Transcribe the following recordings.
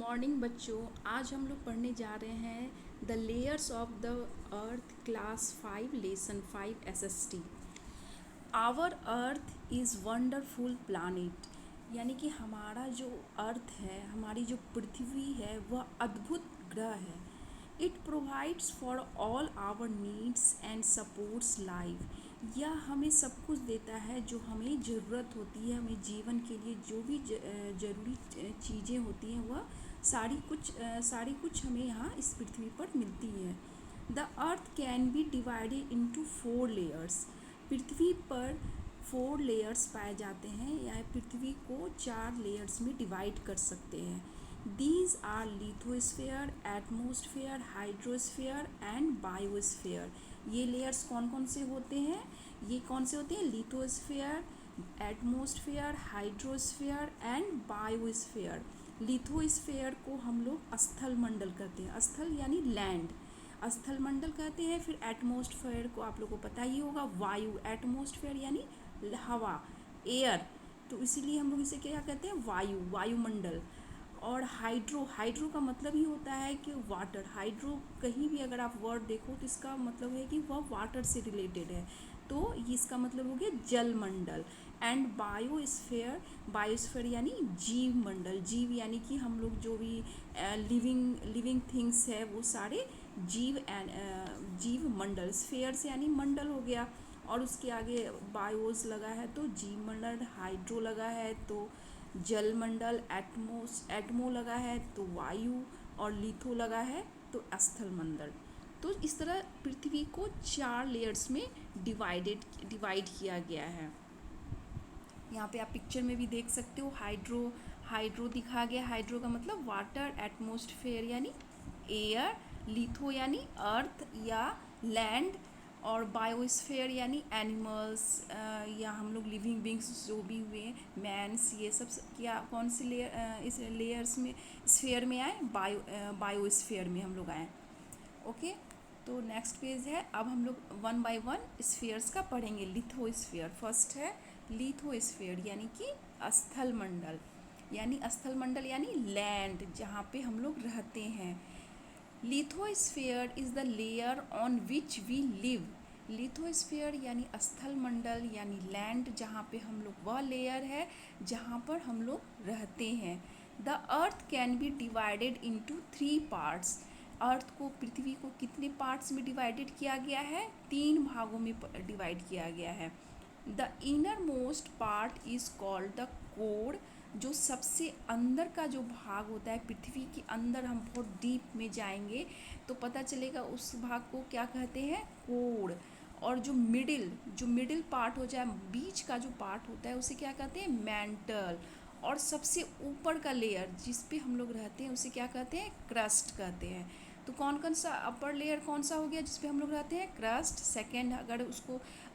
Morning बच्चों। आज हम लोग पढ़ने जा रहे हैं the layers of the earth class 5 lesson 5 SST। Our earth is wonderful planet, यानी कि हमारा जो अर्थ है, हमारी जो पृथ्वी है, वह अद्भुत ग्रह है। It provides for all our needs and supports life. यह हमें सब कुछ देता है जो हमें ज़रूरत होती है। हमें जीवन के लिए जो भी ज़रूरी चीज़ें होती हैं वह सारी कुछ हमें यहाँ इस पृथ्वी पर मिलती है। The earth can be divided into 4 layers. पृथ्वी पर 4 लेयर्स पाए जाते हैं, या पृथ्वी को 4 लेयर्स में डिवाइड कर सकते हैं। These are lithosphere, atmosphere, hydrosphere and biosphere. ये लेयर्स कौन कौन से होते हैं? ये कौन से होते हैं? Lithosphere, atmosphere, hydrosphere and biosphere. Lithosphere को हम लोग स्थल मंडल कहते हैं। स्थल यानी लैंड, स्थल मंडल कहते हैं। फिर एटमोस्फेयर को आप लोगों को पता ही होगा, वायु। एटमोस्फेयर यानी हवा, एयर, तो इसीलिए हम लोग इसे क्या कहते हैं? वायुमंडल। और हाइड्रो का मतलब ही होता है कि वाटर। हाइड्रो कहीं भी अगर आप वर्ड देखो तो इसका मतलब है कि वह वाटर से रिलेटेड है, तो इसका मतलब हो गया जल मंडल। एंड बायोस्फेयर यानी जीव मंडल। जीव यानी कि हम लोग जो भी लिविंग थिंग्स है वो सारे जीव मंडल। स्फेयर से यानी मंडल हो गया, और उसके आगे बायोस लगा है तो जीव मंडल, हाइड्रो लगा है तो जल मंडल, एटमो लगा है तो वायु, और लिथो लगा है तो स्थल मंडल। तो इस तरह पृथ्वी को 4 लेयर्स में डिवाइड किया गया है। यहाँ पे आप पिक्चर में भी देख सकते हो, हाइड्रो दिखा गया। हाइड्रो का मतलब वाटर, एटमोस्फेयर यानी एयर, लिथो यानी अर्थ या लैंड, और बायोस्फेयर यानी एनिमल्स या हम लोग लिविंग बींग्स जो भी हुए, मैंस, ये सब क्या कौन से इस लेयर्स में, स्फेयर में आए? बायोस्फेयर में हम लोग आए। ओके, तो नेक्स्ट पेज है। अब हम लोग 1 बाय 1 स्फीयर्स का पढ़ेंगे। लिथोस्फीयर फर्स्ट है। लिथोस्फीयर यानी कि स्थल मंडल, यानी लैंड, जहाँ पे हम लोग रहते हैं। Lithosphere is the layer on which we live. Lithosphere यानी स्थल मंडल यानी लैंड, जहाँ पे हम लोग, वह लेयर है जहाँ पर हम लोग रहते हैं। The earth can be divided into 3 parts. Earth को, पृथ्वी को कितने पार्ट्स में डिवाइडेड किया गया है? 3 भागों में डिवाइड किया गया है। The inner most part is called the core. जो सबसे अंदर का जो भाग होता है, पृथ्वी के अंदर हम बहुत डीप में जाएंगे तो पता चलेगा उस भाग को क्या कहते हैं? कोर। और जो मिडिल पार्ट हो जाए, बीच का जो पार्ट होता है, उसे क्या कहते हैं? मैंटल। और सबसे ऊपर का लेयर जिस पे हम लोग रहते हैं उसे क्या कहते हैं? क्रस्ट कहते हैं। तो कौन कौन सा अपर लेयर कौन सा हो गया जिस पे हम लोग रहते हैं? क्रस्ट। सेकेंड,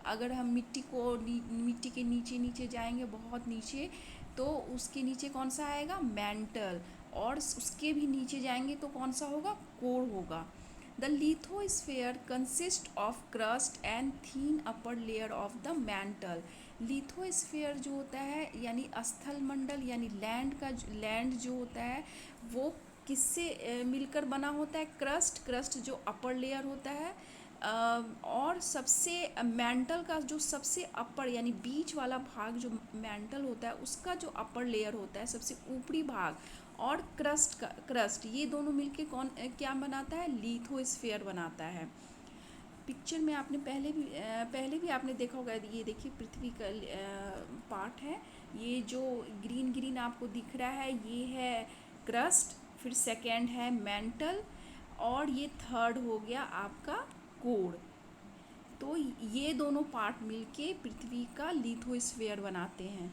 अगर हम मिट्टी के नीचे नीचे जाएंगे, बहुत नीचे, तो उसके नीचे कौन सा आएगा? मैंटल। और उसके भी नीचे जाएंगे तो कौन सा होगा? कोर होगा। The lithosphere consist of crust and thin upper layer of the mantle. Lithosphere जो होता है यानी स्थल मंडल यानी लैंड जो होता है, वो किससे मिलकर बना होता है? क्रस्ट जो अपर लेयर होता है, और सबसे मैंटल का जो सबसे अपर यानी बीच वाला भाग जो मैंटल होता है, उसका जो अपर लेयर होता है, सबसे ऊपरी भाग, और क्रस्ट, ये दोनों मिलके क्या बनाता है? लिथोस्फेयर बनाता है। पिक्चर में आपने पहले भी आपने देखा होगा। ये देखिए, पृथ्वी का पार्ट है। ये जो ग्रीन आपको दिख रहा है, ये है क्रस्ट। फिर सेकेंड है मैंटल, और ये थर्ड हो गया आपका कोर। तो ये दोनों पार्ट मिलके पृथ्वी का लिथोस्फेयर बनाते हैं।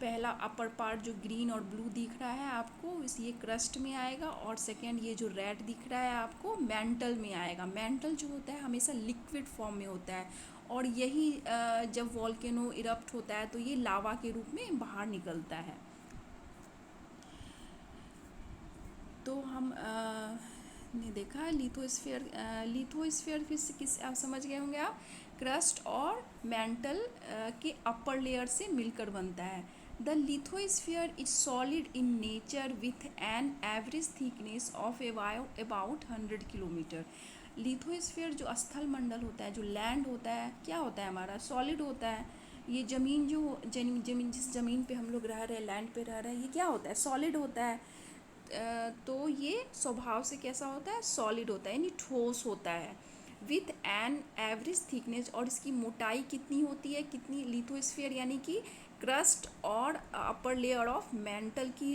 पहला अपर पार्ट जो ग्रीन और ब्लू दिख रहा है आपको, ये क्रस्ट में आएगा, और सेकेंड ये जो रेड दिख रहा है आपको, मैंटल में आएगा। मैंटल जो होता है हमेशा लिक्विड फॉर्म में होता है, और यही जब वॉल्केनो इरप्ट होता है तो ये लावा के रूप में बाहर निकलता है। तो हम ने देखा लिथोस्फेयर फिर से किस आप समझ गए होंगे आप, क्रस्ट और मैंटल के अपर लेयर से मिलकर बनता है। The lithosphere is solid in nature with an average thickness of about 100 kilometre. Lithosphere जो स्थल मंडल होता है, जो लैंड होता है, क्या होता है हमारा, सॉलिड होता है. ये ज़मीन जो जमीन जिस ज़मीन पे हम लोग रह रहे हैं, लैंड पे रह रहे हैं, ये क्या होता है, सॉलिड होता है. तो ये स्वभाव से कैसा होता है, सॉलिड होता है, यानी ठोस होता है. विथ एन एवरेज थिकनेस, और इसकी मोटाई कितनी होती है, कितनी, लिथोस्फीयर यानी कि क्रस्ट और अपर लेयर ऑफ मेंटल की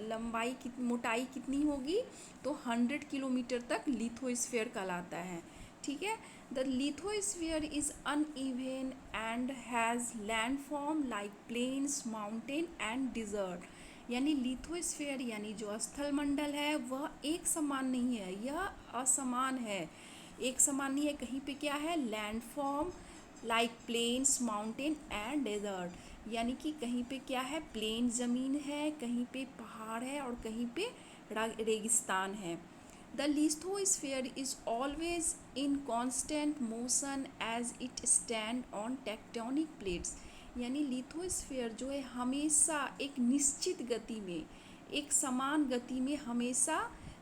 लंबाई की मोटाई कितनी होगी, तो 100 किलोमीटर तक लिथोस्फीयर कहलाता है. ठीक है. The lithosphere is uneven and has landform like plains, mountain and desert. यानी लिथोस्फीयर यानी जो स्थल मंडल है वह एक समान नहीं है, यह असमान है. एक समान नहीं है, कहीं पे क्या है, landform like plains, mountain and desert. यानी कि कहीं पे क्या है, प्लेन ज़मीन है, कहीं पे पहाड़ है, और कहीं पे रेगिस्तान है. The lithosphere is always in constant motion as it stand on tectonic plates. यानी लिथोस्फीयर जो है हमेशा एक निश्चित गति में, एक समान गति में हमेशा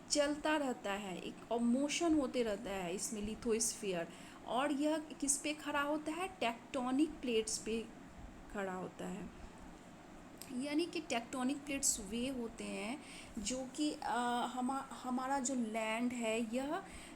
चलता रहता है, एक मोशन होते रहता है इसमें लिथोस्फीयर. और यह किस पे खड़ा होता है, टेक्टोनिक प्लेट्स पे खड़ा होता है. यानी कि टेक्टोनिक प्लेट्स वे होते हैं जो कि हमारा जो लैंड है,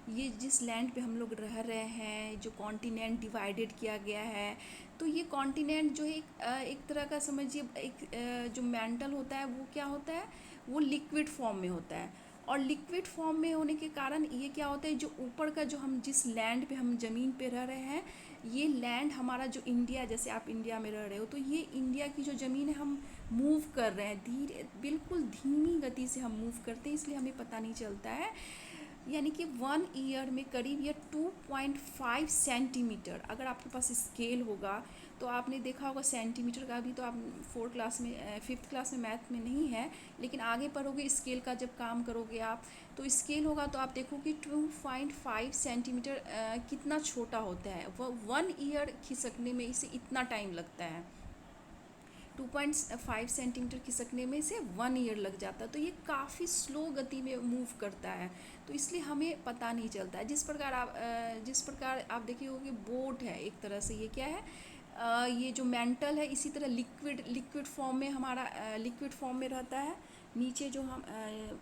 ये जिस लैंड पे हम लोग रह रहे हैं, जो कॉन्टिनेंट डिवाइडेड किया गया है, तो ये कॉन्टिनेंट जो है एक तरह का समझिए, एक जो मेंटल होता है वो क्या होता है, वो लिक्विड फॉर्म में होता है. और लिक्विड फॉर्म में होने के कारण ये क्या होता है, जो ऊपर का जो हम जिस लैंड पे हम ज़मीन पे रह रहे हैं, ये लैंड हमारा जो इंडिया, जैसे आप इंडिया में रह रहे हो, तो ये इंडिया की जो ज़मीन है हम मूव कर रहे हैं, धीरे बिल्कुल धीमी गति से हम मूव करते हैं, इसलिए हमें पता नहीं चलता है. यानी कि 1 ईयर में करीब ये 2.5 सेंटीमीटर, अगर आपके पास स्केल होगा तो आपने देखा होगा सेंटीमीटर का, अभी तो आप 5th क्लास में मैथ में नहीं है, लेकिन आगे पढ़ोगे स्केल का, जब काम करोगे आप तो स्केल होगा तो आप देखोगे 2.5 सेंटीमीटर कितना छोटा होता है. वह 1 ईयर खिसकने में इसे इतना टाइम लगता है. 2.5 सेंटीमीटर खिसकने में से 1 ईयर लग जाता है. तो ये काफ़ी स्लो गति में मूव करता है, तो इसलिए हमें पता नहीं चलता है. जिस प्रकार आप देखे होगे बोट है, एक तरह से ये क्या है, ये जो मेंटल है, इसी तरह लिक्विड फॉर्म में हमारा लिक्विड फॉर्म में रहता है. नीचे जो हम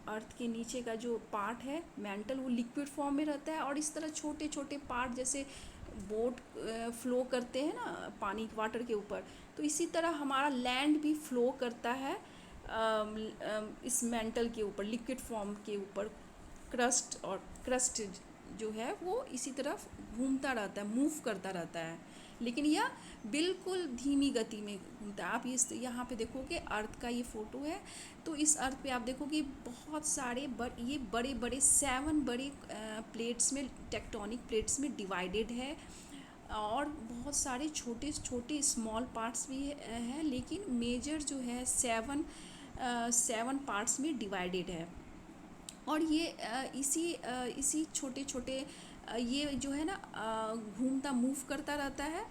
अर्थ के नीचे का जो पार्ट है मेंटल, वो लिक्विड फॉर्म में रहता है. और इस तरह छोटे छोटे पार्ट, जैसे बोट फ्लो करते हैं ना पानी, वाटर के ऊपर, तो इसी तरह हमारा लैंड भी फ्लो करता है इस मेंटल के ऊपर, लिक्विड फॉर्म के ऊपर. क्रस्ट जो है वो इसी तरफ घूमता रहता है, मूव करता रहता है, लेकिन यह बिल्कुल धीमी गति में घूमता है. आप यहाँ पे देखोगे अर्थ का ये फ़ोटो है, तो इस अर्थ पे आप देखोगे बहुत सारे ये बड़े बड़े 7 बड़े प्लेट्स में, टेक्टोनिक प्लेट्स में डिवाइडेड है, और बहुत सारे छोटे छोटे स्मॉल पार्ट्स भी है, लेकिन मेजर जो है 7 पार्ट्स में डिवाइडेड है. और ये इसी छोटे छोटे ये जो है ना घूमता मूव करता रहता है.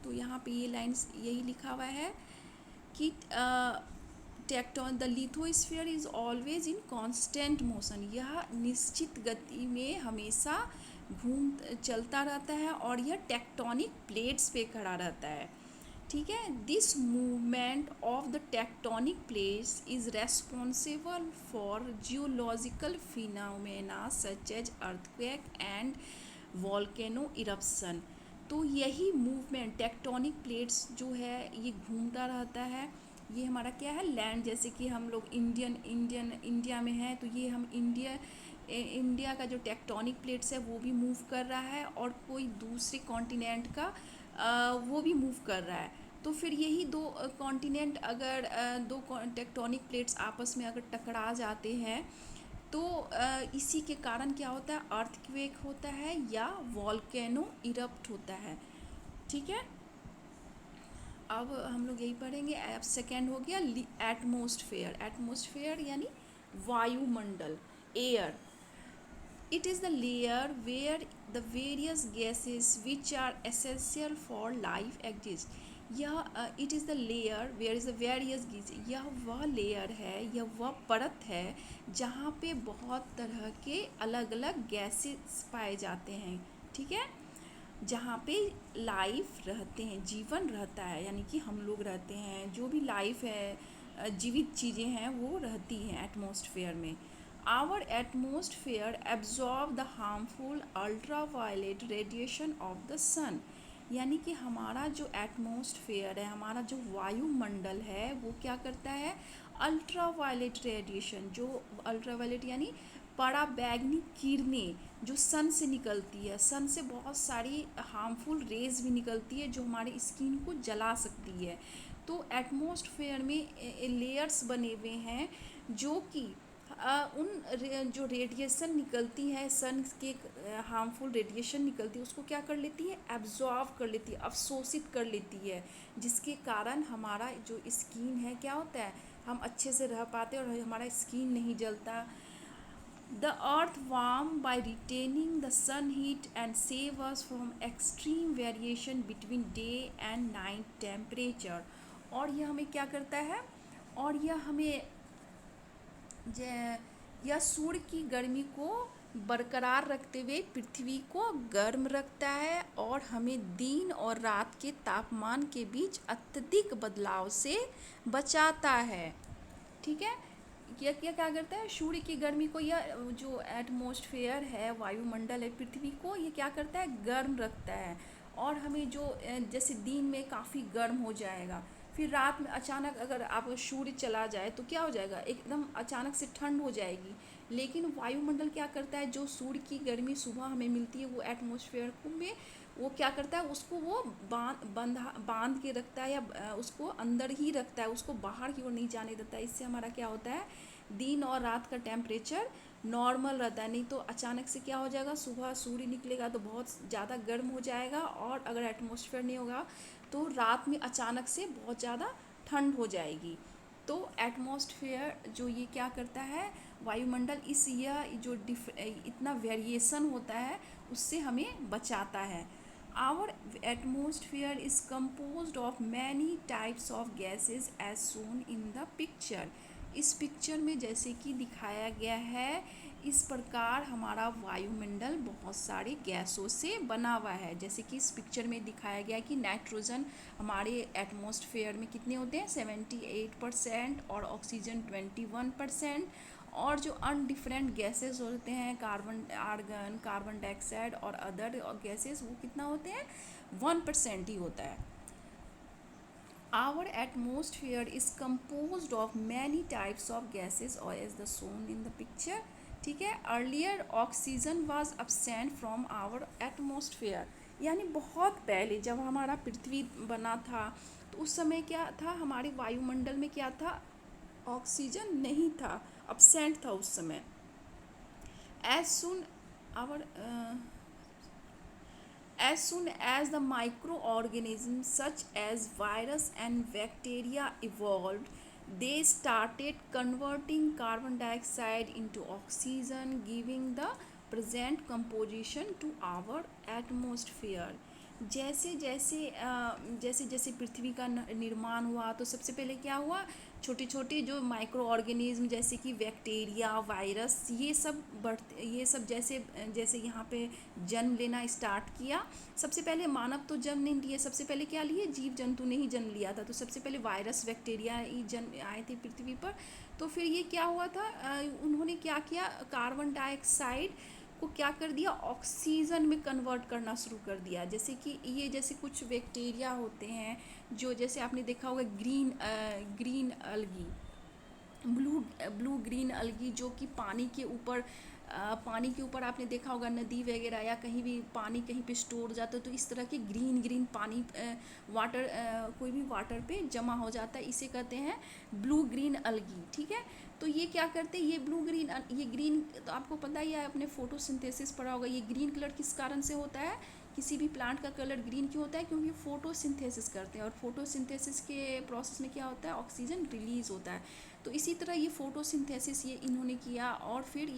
तो यहाँ पे ये लाइंस यही लिखा हुआ है कि the lithosphere is always in constant motion. यह निश्चित गति में हमेशा चलता रहता है, और यह टेक्टोनिक प्लेट्स पे खड़ा रहता है. ठीक है. This movement of the tectonic plates is responsible for geological phenomena such as earthquake and volcano eruption. तो यही मूवमेंट, टेक्टोनिक प्लेट्स जो है ये घूमता रहता है. ये हमारा क्या है, लैंड, जैसे कि हम लोग इंडिया में हैं, तो ये हम इंडिया का जो टेक्टोनिक प्लेट्स है वो भी मूव कर रहा है, और कोई दूसरे कॉन्टिनेंट का वो भी मूव कर रहा है. तो फिर यही दो कॉन्टिनेंट, अगर दो टेक्टोनिक प्लेट्स आपस में अगर टकरा जाते हैं, तो इसी के कारण क्या होता है, अर्थक्वेक होता है या वॉल्केनो इरप्ट होता है. ठीक है. अब हम लोग यही पढ़ेंगे. अब सेकेंड हो गया एटमॉस्फेयर. एटमॉस्फेयर यानी वायुमंडल, air. It is the layer where the various gases which are essential for life exist. यह it is the layer where is the various gees, यह वह लेयर है, यह वह परत है जहाँ पे बहुत तरह के अलग अलग गैसेस पाए जाते हैं, ठीक है, जहाँ पे लाइफ रहते हैं, जीवन रहता है, यानी कि हम लोग रहते हैं, जो भी लाइफ है, जीवित चीज़ें हैं वो रहती हैं एटमॉस्फेयर में। Our atmosphere absorb the harmful ultra violet radiation of the sun, यानी कि हमारा जो एटमॉस्फेयर है, हमारा जो वायुमंडल है, वो क्या करता है, अल्ट्रा वायलेट रेडिएशन, जो अल्ट्रा वायलेट यानी पराबैंगनी किरणें जो सन से निकलती है, सन से बहुत सारी हार्मफुल रेज भी निकलती है जो हमारे स्किन को जला सकती है। तो एटमॉस्फेयर में लेयर्स बने हुए हैं जो कि जो रेडिएशन निकलती है, सन के हार्मफुल रेडिएशन निकलती है, उसको क्या कर लेती है, एब्जॉर्व कर लेती है, अवशोषित कर लेती है, जिसके कारण हमारा जो स्किन है क्या होता है, हम अच्छे से रह पाते हैं और हमारा स्किन नहीं जलता। The earth warm by retaining the sun heat and save us from extreme variation between day and night temperature। और यह हमें क्या करता है, और यह हमें यह सूर्य की गर्मी को बरकरार रखते हुए पृथ्वी को गर्म रखता है और हमें दिन और रात के तापमान के बीच अत्यधिक बदलाव से बचाता है, ठीक है। यह क्या करता है, सूर्य की गर्मी को, यह जो एटमॉस्फेयर है, वायुमंडल है पृथ्वी को, ये क्या करता है, गर्म रखता है, और हमें जो जैसे दिन में काफ़ी गर्म हो जाएगा, फिर रात में अचानक अगर आप सूर्य चला जाए तो क्या हो जाएगा, एकदम अचानक से ठंड हो जाएगी। लेकिन वायुमंडल क्या करता है, जो सूर्य की गर्मी सुबह हमें मिलती है, वो एटमॉस्फेयर में वो क्या करता है, उसको वो बांध के रखता है, या उसको अंदर ही रखता है, उसको बाहर की ओर नहीं जाने देता है। इससे हमारा क्या होता है, दिन और रात का टेम्परेचर नॉर्मल रहता है। नहीं तो अचानक से क्या हो जाएगा, सुबह सूर्य निकलेगा तो बहुत ज़्यादा गर्म हो जाएगा, और अगर एटमॉस्फेयर नहीं होगा तो रात में अचानक से बहुत ज़्यादा ठंड हो जाएगी। तो एटमॉस्फेयर जो ये क्या करता है, वायुमंडल इस यह जो इतना वेरिएशन होता है उससे हमें बचाता है। Our atmosphere is composed of many types of gases as shown in the picture. इस पिक्चर में जैसे कि दिखाया गया है, इस प्रकार हमारा वायुमंडल बहुत सारे गैसों से बना हुआ है। जैसे कि इस पिक्चर में दिखाया गया है कि नाइट्रोजन हमारे एटमॉस्फेयर में कितने होते हैं, 78%, और ऑक्सीजन 21%, और जो अनडिफरेंट गैसेस होते हैं, कार्बन आर्गन, कार्बन डाइऑक्साइड और अदर गैसेस, वो कितना होते हैं, 1% ही होता है। Our atmosphere is composed of many types of gases or as the shown in the picture, ठीक है। Earlier oxygen was absent from our atmosphere, यानी बहुत पहले जब हमारा पृथ्वी बना था तो उस समय क्या था, हमारे वायुमंडल में क्या था, ऑक्सीजन नहीं था, absent था उस समय। As soon our As soon as the microorganisms such as virus and bacteria evolved, they started converting carbon dioxide into oxygen, giving the present composition to our atmosphere। जैसे जैसे पृथ्वी का निर्माण हुआ तो सबसे पहले क्या हुआ, छोटे छोटे जो माइक्रो ऑर्गेनिज्म जैसे कि बैक्टीरिया, वायरस, ये सब जैसे जैसे यहाँ पे जन्म लेना स्टार्ट किया। सबसे पहले मानव तो जन्म नहीं लिए, सबसे पहले क्या लिए, जीव जंतु ने ही जन्म लिया था। तो सबसे पहले वायरस, बैक्टीरिया ही जन्म आए थे पृथ्वी पर। तो फिर ये क्या हुआ था, उन्होंने क्या किया, कार्बन डाइऑक्साइड को क्या कर दिया, ऑक्सीजन में कन्वर्ट करना शुरू कर दिया। जैसे कि ये जैसे कुछ बैक्टीरिया होते हैं जो, जैसे आपने देखा होगा ग्रीन अलगी, ब्लू ग्रीन अलगी, जो कि पानी के ऊपर आपने देखा होगा, नदी वगैरह या कहीं भी पानी कहीं पे स्टोर हो जाता है तो इस तरह के ग्रीन पानी वाटर, कोई भी वाटर पे जमा हो जाता है, इसे कहते हैं ब्लू ग्रीन अलगी, ठीक है। तो ये क्या करते हैं, ये ग्रीन तो आपको पता ही है, आपने फोटोसिंथेसिस पढ़ा होगा। ये ग्रीन कलर किस कारण से होता है, किसी भी प्लांट का कलर ग्रीन क्यों होता है, क्योंकि फोटोसिंथेसिस करते हैं, और फोटोसिंथेसिस के प्रोसेस में क्या होता है, ऑक्सीजन रिलीज होता है। तो इसी तरह ये फोटोसिंथेसिस ये इन्होंने किया, और फिर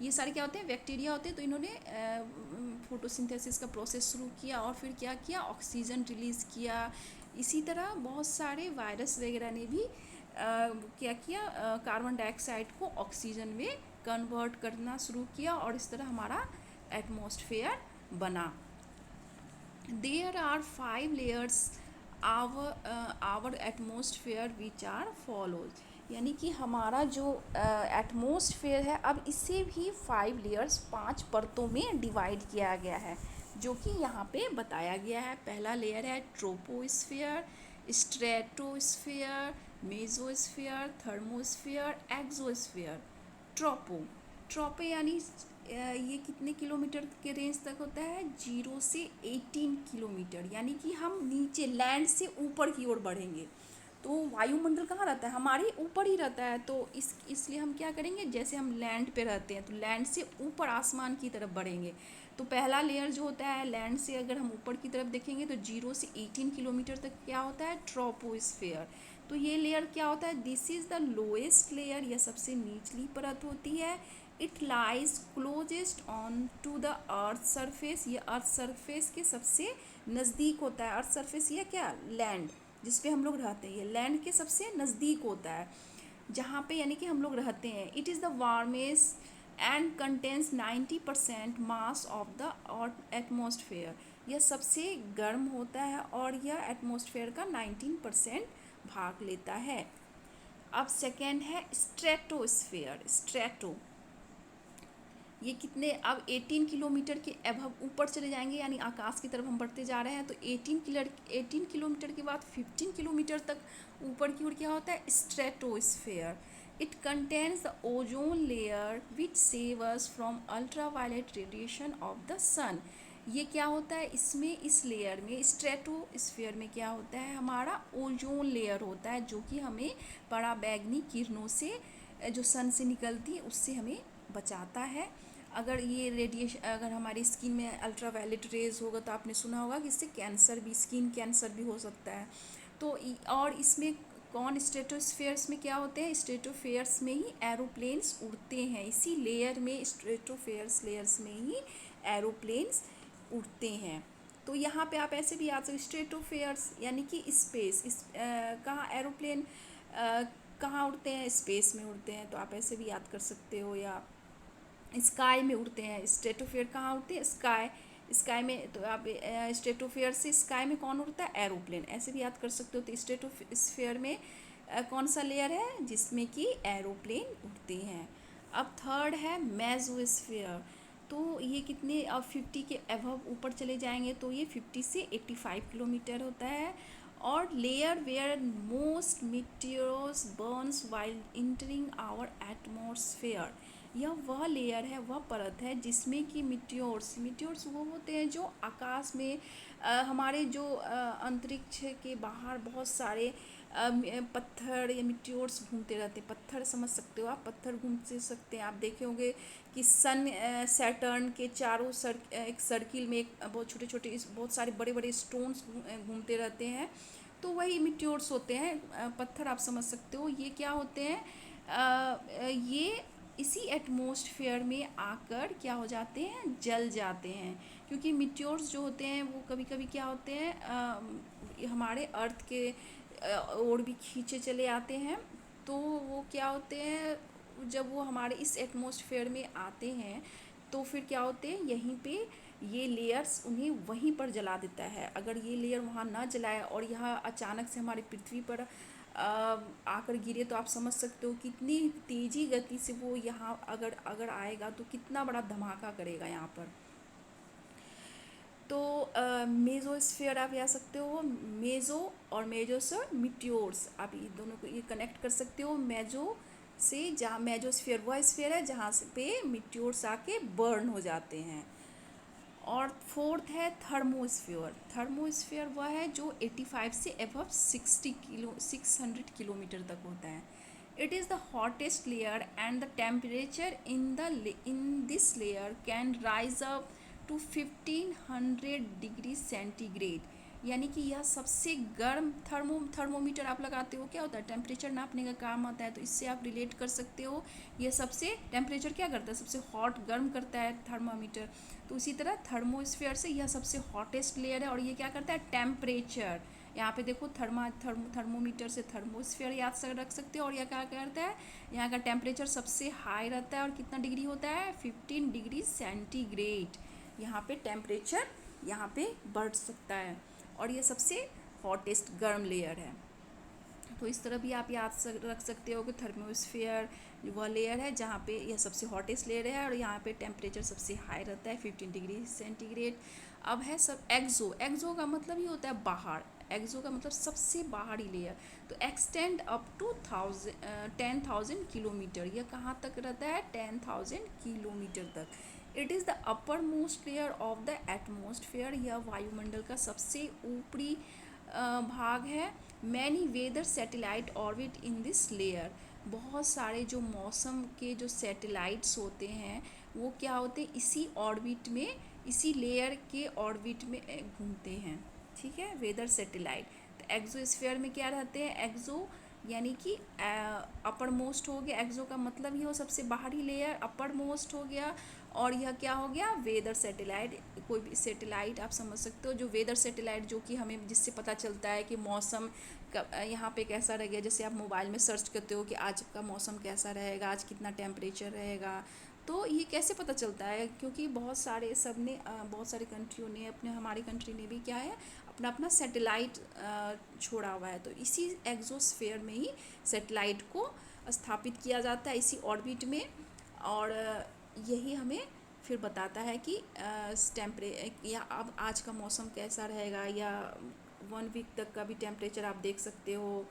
ये सारे क्या होते हैं, बैक्टीरिया होते हैं। तो इन्होंने फोटोसिंथेसिस का प्रोसेस शुरू किया और फिर क्या किया, ऑक्सीजन रिलीज़ किया, इसी तरह बहुत सारे वायरस वगैरह ने भी क्या किया, कार्बन डाइऑक्साइड को ऑक्सीजन में कन्वर्ट करना शुरू किया और इस तरह हमारा एटमॉस्फेयर बना। There are 5 layers our atmosphere which are follows, यानी कि हमारा जो एटमॉस्फेयर है अब इसे भी 5 लेयर्स 5 परतों में डिवाइड किया गया है, जो कि यहाँ पे बताया गया है। पहला लेयर है troposphere, stratosphere, mesosphere, thermosphere, exosphere. ट्रोपो यानी ये कितने किलोमीटर के रेंज तक होता है, 0 से 18 किलोमीटर, यानी कि हम नीचे लैंड से ऊपर की ओर बढ़ेंगे। तो वायुमंडल कहाँ रहता है, हमारे ऊपर ही रहता है, तो इसलिए हम क्या करेंगे, जैसे हम लैंड पे रहते हैं तो लैंड से ऊपर आसमान की तरफ बढ़ेंगे। तो पहला लेयर जो होता है लैंड से अगर हम ऊपर की तरफ देखेंगे तो 0 से 18 किलोमीटर तक क्या होता है, ट्रोपोस्फेयर। तो ये लेयर क्या होता है, this is the lowest layer, यह सबसे निचली परत होती है। It lies closest on to the earth surface, ये अर्थ सरफेस के सबसे नज़दीक होता है। अर्थ सरफेस ये क्या, लैंड जिस पे हम लोग रहते हैं, ये लैंड के सबसे नज़दीक होता है जहाँ पे यानी कि हम लोग रहते हैं। It is the warmest and contains 90% mass of the atmosphere, यह सबसे गर्म होता है और यह एटमॉस्फेयर का 19% भाग लेता है। अब सेकेंड है स्ट्रेटोस्फेयर। ये कितने, अब 18 किलोमीटर के अबव ऊपर चले जाएंगे, यानी आकाश की तरफ हम बढ़ते जा रहे हैं। तो 18 किलोमीटर के बाद 15 किलोमीटर तक ऊपर की ओर क्या होता है, stratosphere. It contains the ozone layer which save us from ultraviolet radiation of the sun. ये क्या होता है, इसमें इस लेयर में स्ट्रेटोस्फेयर में क्या होता है, हमारा ओजोन लेयर होता है, जो कि हमें पराबैंगनी किरणों से जो सन से निकलती है उससे हमें बचाता है। अगर ये रेडिएशन अगर हमारी स्किन में अल्ट्रावायलेट रेज होगा तो आपने सुना होगा कि इससे कैंसर भी, स्किन कैंसर भी हो सकता है। तो और इसमें कौन, स्ट्रेटोस्फेयर्स में क्या होते हैं, स्ट्रेटोस्फेयर्स में ही एरोप्लेन्स उड़ते हैं, इसी लेयर में स्ट्रेटोस्फेयर्स लेयर्स में ही एरोप्लेन्स उड़ते हैं। तो यहाँ पे आप ऐसे भी याद सकते, स्ट्रेटोस्फेयर्स यानी कि स्पेस, कहाँ एरोप्लेन कहाँ उड़ते हैं, स्पेस में उड़ते हैं, तो आप ऐसे भी याद कर सकते हो। या स्काई में उड़ते हैं, स्ट्रेटोस्फेयर कहाँ उड़ते हैं, स्काई में। तो आप स्ट्रेटोस्फेयर से स्काई में कौन उड़ता है, एरोप्लेन, ऐसे भी याद कर सकते हो। तो स्ट्रेटोस्फेयर में कौन सा लेयर है जिसमें कि एरोप्लेन उड़ते हैं। अब थर्ड है मेसोस्फेयर। तो ये कितने, अब 50 के अबव ऊपर चले जाएंगे तो ये 50 से 85 किलोमीटर होता है। और layer where most meteors burns while entering our atmosphere, यह वह लेयर है, वह परत है जिसमें कि मीटियोर्स वो होते हैं जो आकाश में हमारे जो अंतरिक्ष के बाहर बहुत सारे पत्थर या मीटियोर्स घूमते रहते हैं। पत्थर समझ सकते हो आप, पत्थर घूमते सकते हैं। आप देखे होंगे कि सन सैटर्न के चारों एक सर्किल में एक बहुत छोटे छोटे बहुत सारे बड़े बड़े स्टोन्स घूमते रहते हैं, तो वही मीटियोर्स होते हैं। पत्थर आप समझ सकते हो। ये क्या होते हैं, ये इसी एटमॉस्फेयर में आकर क्या हो जाते हैं, जल जाते हैं। क्योंकि मीटियोर्स जो होते हैं वो कभी कभी क्या होते हैं, हमारे अर्थ के ओर भी खींचे चले आते हैं। तो वो क्या होते हैं, जब वो हमारे इस एटमॉस्फेयर में आते हैं तो फिर क्या होते हैं, यहीं पे ये लेयर्स उन्हें वहीं पर जला देता है। अगर ये लेयर वहाँ ना जलाए और यहाँ अचानक से हमारी पृथ्वी पर आकर गिरे तो आप समझ सकते हो कितनी तेज़ी गति से वो यहाँ अगर आएगा तो कितना बड़ा धमाका करेगा यहाँ पर। तो मेसोस्फेयर आप याद सकते हो, मेसो और मेजोसर मीटियोर्स, आप ये दोनों को ये कनेक्ट कर सकते हो। जहाँ मेजोस्फेयर वह स्फेयर है जहाँ से पे मीटियोर्स आके बर्न हो जाते हैं। और फोर्थ है थर्मोस्फेयर वह है जो 85 से अबव 600 किलोमीटर तक होता है। It is the hottest layer and the temperature in this layer can rise up to 1500 degree centigrade, यानी कि यह सबसे गर्म थर्मोमीटर आप लगाते हो, क्या होता है, टेम्परेचर नापने का काम आता है। तो इससे आप रिलेट कर सकते हो, यह सबसे टेम्परेचर क्या करता है, सबसे हॉट गर्म करता है थर्मामीटर। तो उसी तरह थर्मोस्फेयर से यह सबसे हॉटेस्ट लेयर है और ये क्या करता है, टेम्परेचर यहाँ पे देखो थर्मोमीटर से थर्मोस्फीयर याद रख सकते हो। और यह क्या करता है, यहाँ का टेम्परेचर सबसे हाई रहता है और कितना डिग्री होता है, 15 डिग्री सेंटीग्रेड। यहाँ पे टेम्परेचर यहाँ पे बढ़ सकता है और ये सबसे हॉटेस्ट गर्म लेयर है। तो इस तरह भी आप रख सकते हो कि थर्मोस्फीयर वह लेयर है जहाँ पे यह सबसे हॉटेस्ट लेयर है और यहाँ पे टेम्परेचर सबसे हाई रहता है 15 डिग्री सेंटीग्रेड। अब है सब एक्सो। एक्सो का मतलब ही होता है बाहर, एक्सो का मतलब सबसे बाहरी लेयर। तो एक्सटेंड अप टू 10,000 किलोमीटर, यह कहाँ तक रहता है, 10,000 किलोमीटर तक। It is the upper most layer of the atmosphere, यह वायुमंडल का सबसे ऊपरी भाग है। Many weather satellite orbit in this layer, बहुत सारे जो मौसम के जो सैटेलाइट्स होते हैं वो क्या होते हैं, इसी ऑर्बिट में, इसी लेयर के ऑर्बिट में घूमते हैं। ठीक है, वेदर सैटेलाइट। तो एक्सोस्फीयर में क्या रहते हैं, एक्सो यानी कि अपर मोस्ट हो गया, एक्सो का मतलब ही हो सबसे बाहरी लेयर, अपर मोस्ट हो गया। और यह क्या हो गया, वेदर सैटेलाइट। कोई भी सैटेलाइट आप समझ सकते हो, जो वेदर सैटेलाइट जो कि हमें जिससे पता चलता है कि मौसम यहाँ पे कैसा रहेगा। जैसे आप मोबाइल में सर्च करते हो कि आज का मौसम कैसा रहेगा, आज कितना टेम्परेचर रहेगा, तो ये कैसे पता चलता है, क्योंकि बहुत सारे बहुत सारे कंट्रियों ने अपने, हमारी कंट्री ने भी क्या है, अपना अपना सैटेलाइट छोड़ा हुआ है। तो इसी एक्सोस्फीयर में ही सैटेलाइट को स्थापित किया जाता है, इसी ऑर्बिट में। और यही हमें फिर बताता है कि या अब आज का मौसम कैसा रहेगा, या 1 वीक तक का भी टेम्परेचर आप देख सकते हो,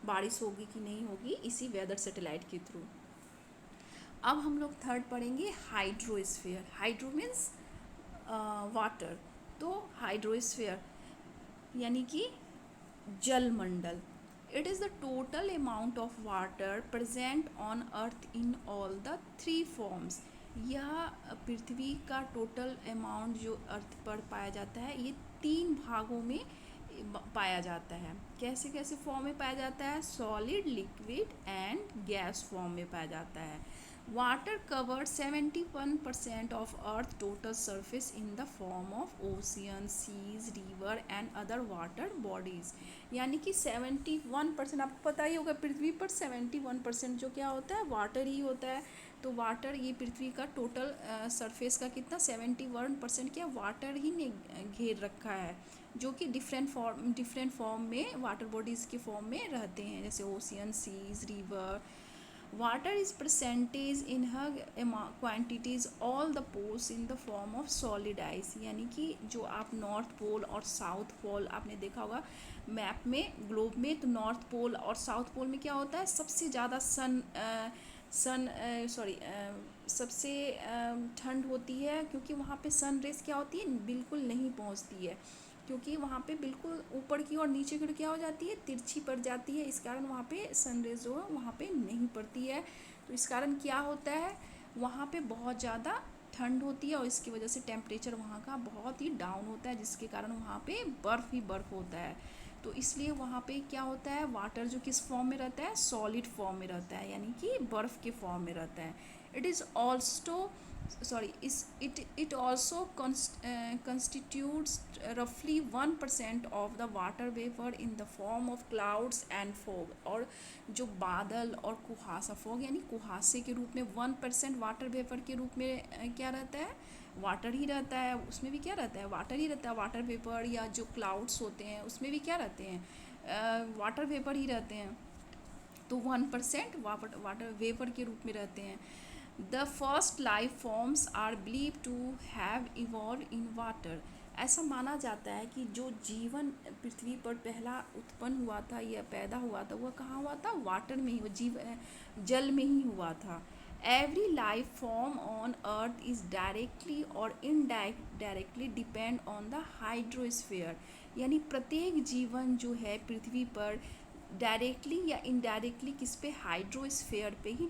बारिश होगी कि नहीं होगी, इसी वेदर सैटेलाइट के थ्रू। अब हम लोग थर्ड पढ़ेंगे हाइड्रोस्फीयर। हाइड्रो मीन्स वाटर, तो हाइड्रोस्फीयर यानी कि जलमंडल। It is the total amount of water present on earth in all the 3 forms. यह पृथ्वी का टोटल अमाउंट जो अर्थ पर पाया जाता है, ये 3 भागों में पाया जाता है। कैसे कैसे फॉर्म में पाया जाता है, solid, liquid and gas form में पाया जाता है। Water cover 71% of earth total surface in the form of ocean, seas, river and other water bodies. यानी कि 71%, आपको पता ही होगा पृथ्वी पर 71% जो क्या होता है, वाटर ही होता है। तो वाटर, ये पृथ्वी का टोटल सरफेस का कितना 71% क्या वाटर ही ने घेर रखा है, जो कि डिफरेंट फॉर्म में वाटर बॉडीज़ के फॉर्म में रहते हैं, जैसे ocean, seas, river. Water is percentage in her quantities all the poles in the form of solid ice. यानी कि जो आप नॉर्थ पोल और साउथ पोल आपने देखा होगा मैप में, ग्लोब में, तो नॉर्थ पोल और साउथ पोल में क्या होता है, सबसे ज़्यादा सबसे ठंड होती है, क्योंकि वहाँ पे सन रेस क्या होती है, बिल्कुल नहीं पहुँचती है, क्योंकि वहाँ पे बिल्कुल ऊपर की और नीचे की क्या हो जाती है, तिरछी पड़ जाती है। इस कारण वहाँ पे सनरेज जो है वहाँ पे नहीं पड़ती है। तो इस कारण क्या होता है, वहाँ पे बहुत ज़्यादा ठंड होती है और इसकी वजह से टेम्परेचर वहाँ का बहुत ही डाउन होता है, जिसके कारण वहाँ पे बर्फ़ ही बर्फ़ होता है। तो इसलिए वहाँ पे क्या होता है, वाटर जो किस फॉर्म में रहता है, सॉलिड फॉर्म में रहता है, यानी कि बर्फ़ के फॉर्म में रहता है। It is also it also constitutes roughly 1% of the water vapor in the form of clouds and fog। और जो बादल और कुहासा, फॉग यानी कुहासे के रूप में 1% वाटर वेपर के रूप में क्या रहता है, वाटर ही रहता है। उसमें भी क्या रहता है, वाटर ही रहता है। वाटर वेपर या जो क्लाउड्स होते हैं उसमें भी क्या रहते हैं, वाटर वेपर ही रहते हैं। तो 1% वाटर वेपर के रूप में रहते हैं। The first life forms are believe to have evolve in water. ऐसा माना जाता है कि जो जीवन पृथ्वी पर पहला उत्पन्न हुआ था या पैदा हुआ था, वह कहाँ हुआ था, वाटर में ही, जल में ही हुआ था। Every life form on earth is directly और indirectly depend on the hydrosphere. यानी प्रत्येक जीवन जो है पृथ्वी पर डायरेक्टली या इनडायरेक्टली किस पे, हाइड्रोस्फीयर पे ही,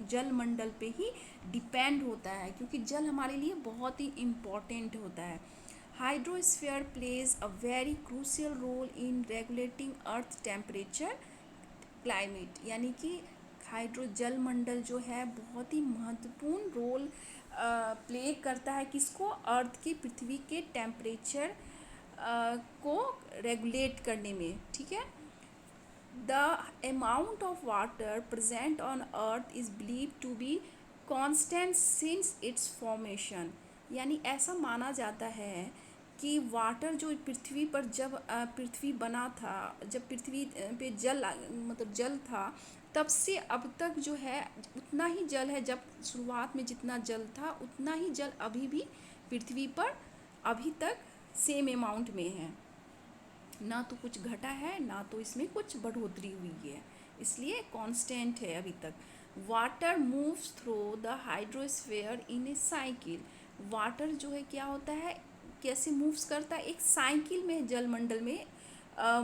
जल मंडल पे ही डिपेंड होता है, क्योंकि जल हमारे लिए बहुत ही इम्पॉर्टेंट होता है। Hydrosphere plays a very crucial role in regulating earth temperature climate. यानी कि जल मंडल जो है बहुत ही महत्वपूर्ण रोल प्ले करता है, किसको, अर्थ की, पृथ्वी के टेम्परेचर को रेगुलेट करने में, ठीक है। The amount of water present on earth is believe to be constant since its formation, यानी ऐसा माना जाता है कि वाटर जो पृथ्वी पर जब पृथ्वी बना था, जब पृथ्वी पे जल मतलब जल था, तब से अब तक जो है उतना ही जल है। जब शुरुआत में जितना जल था उतना ही जल अभी भी पृथ्वी पर अभी तक सेम अमाउंट में है, ना तो कुछ घटा है ना तो इसमें कुछ बढ़ोतरी हुई है, इसलिए कांस्टेंट है अभी तक। Water moves through the hydrosphere in A cycle, water जो है क्या होता है, कैसे मूव्स करता है, एक साइकिल में जलमंडल में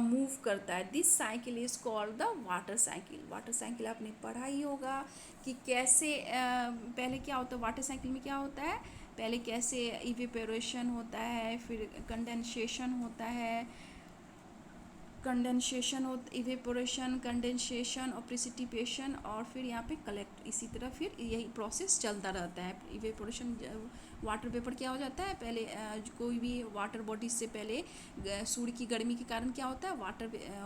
मूव करता है। This cycle is called the water cycle. Water cycle आपने पढ़ा ही होगा कि कैसे पहले क्या होता है वाटर साइकिल में, क्या होता है पहले कैसे इवेपोरेशन होता है, फिर कंडेंसेशन होता है, इवेपोरेशन, कंडेंसेशन और प्रेसिपिटेशन, और फिर यहाँ पे कलेक्ट, इसी तरह फिर यही प्रोसेस चलता रहता है। इवेपोरेशन, वाटर वेपर क्या हो जाता है, पहले कोई भी वाटर बॉडी से पहले सूर्य की गर्मी के कारण क्या होता है,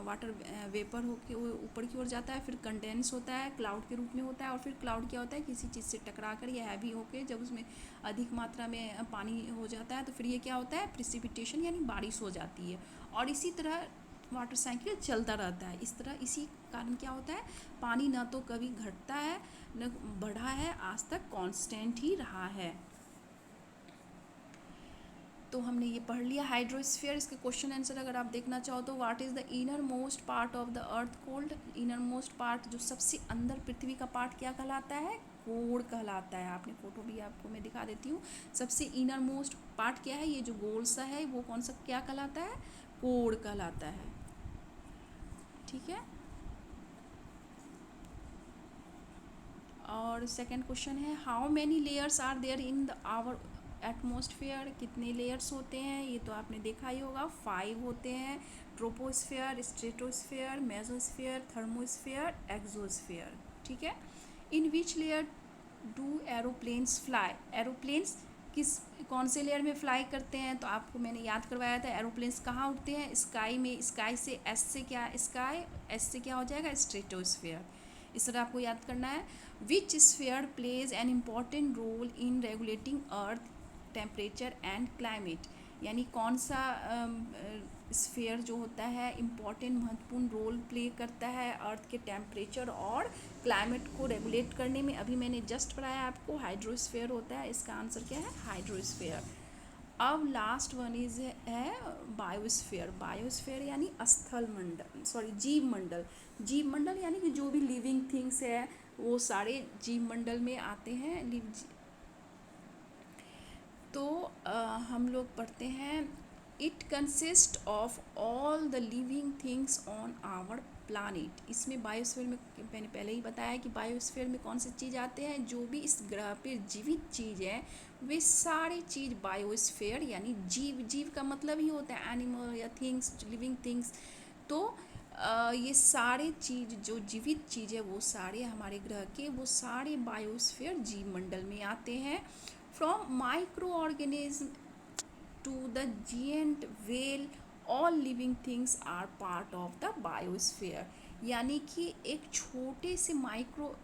वाटर वेपर होकर ऊपर की ओर जाता है, फिर कंडेंस होता है, क्लाउड के रूप में होता है, और फिर क्लाउड क्या होता है, किसी चीज़ से टकरा कर या हैवी होकर जब उसमें अधिक मात्रा में पानी हो जाता है तो फिर ये क्या होता है, प्रेसिपिटेशन यानी बारिश हो जाती है। और इसी तरह वाटर साइकिल चलता रहता है। इस तरह इसी कारण क्या होता है, पानी ना तो कभी घटता है न बढ़ा है, आज तक कांस्टेंट ही रहा है। तो हमने ये पढ़ लिया हाइड्रोस्फीयर। इसके क्वेश्चन आंसर अगर आप देखना चाहो तो what is the inner most part of the earth cold, inner most part जो सबसे अंदर पृथ्वी का पार्ट क्या कहलाता है, कोर कहलाता है। आपने फोटो भी आपको मैं दिखा देती हूँ। सबसे इनर मोस्ट पार्ट क्या है, ये जो गोल सा है वो कौन सा क्या कहलाता है, कोर कहलाता है, ठीक है। और सेकंड क्वेश्चन है how many layers are there in the our atmosphere, कितने लेयर्स होते हैं, ये तो आपने देखा ही होगा 5 होते हैं, troposphere, stratosphere, mesosphere, thermosphere, exosphere, ठीक है। In which layer do aeroplanes fly, aeroplanes किस कौन से लेयर में फ्लाई करते हैं, तो आपको मैंने याद करवाया था एरोप्लेन्स कहाँ उड़ते हैं, स्काई में, स्काई से एस से क्या स्काई, एस से क्या हो जाएगा स्ट्रेटोस्फेयर, इस तरह आपको याद करना है। Which sphere plays an important role in regulating earth temperature and climate, यानी कौन सा स्फीयर जो होता है इम्पॉर्टेंट महत्वपूर्ण रोल प्ले करता है अर्थ के टेम्परेचर और क्लाइमेट को रेगुलेट करने में। अभी मैंने जस्ट पढ़ाया आपको हाइड्रोस्फीयर होता है, इसका आंसर क्या है हाइड्रोस्फीयर। अब लास्ट वन इज है बायोस्फीयर। बायोस्फीयर यानी स्थल मंडल, सॉरी जीव मंडल। जीव मंडल यानी कि जो भी लिविंग थिंग्स है वो सारे जीव मंडल में आते हैं। तो हम लोग पढ़ते हैं it consist of all the living things on our planet. इसमें बायोस्फीयर में मैंने पहले ही बताया कि बायोस्फीयर में कौन सी चीज़ आते हैं, जो भी इस ग्रह पे जीवित चीज़ है वे सारी चीज़ बायोस्फीयर यानी जीव, जीव का मतलब ही होता है एनिमल या थिंग्स, लिविंग थिंग्स। तो ये सारे चीज़ जो जीवित चीज़ है वो सारे हमारे ग्रह के वो सारे बायोस्फीयर जीव मंडल में आते हैं। From micro organism to the giant whale, all living things are part of the biosphere, यानी कि एक छोटे से माइक्रो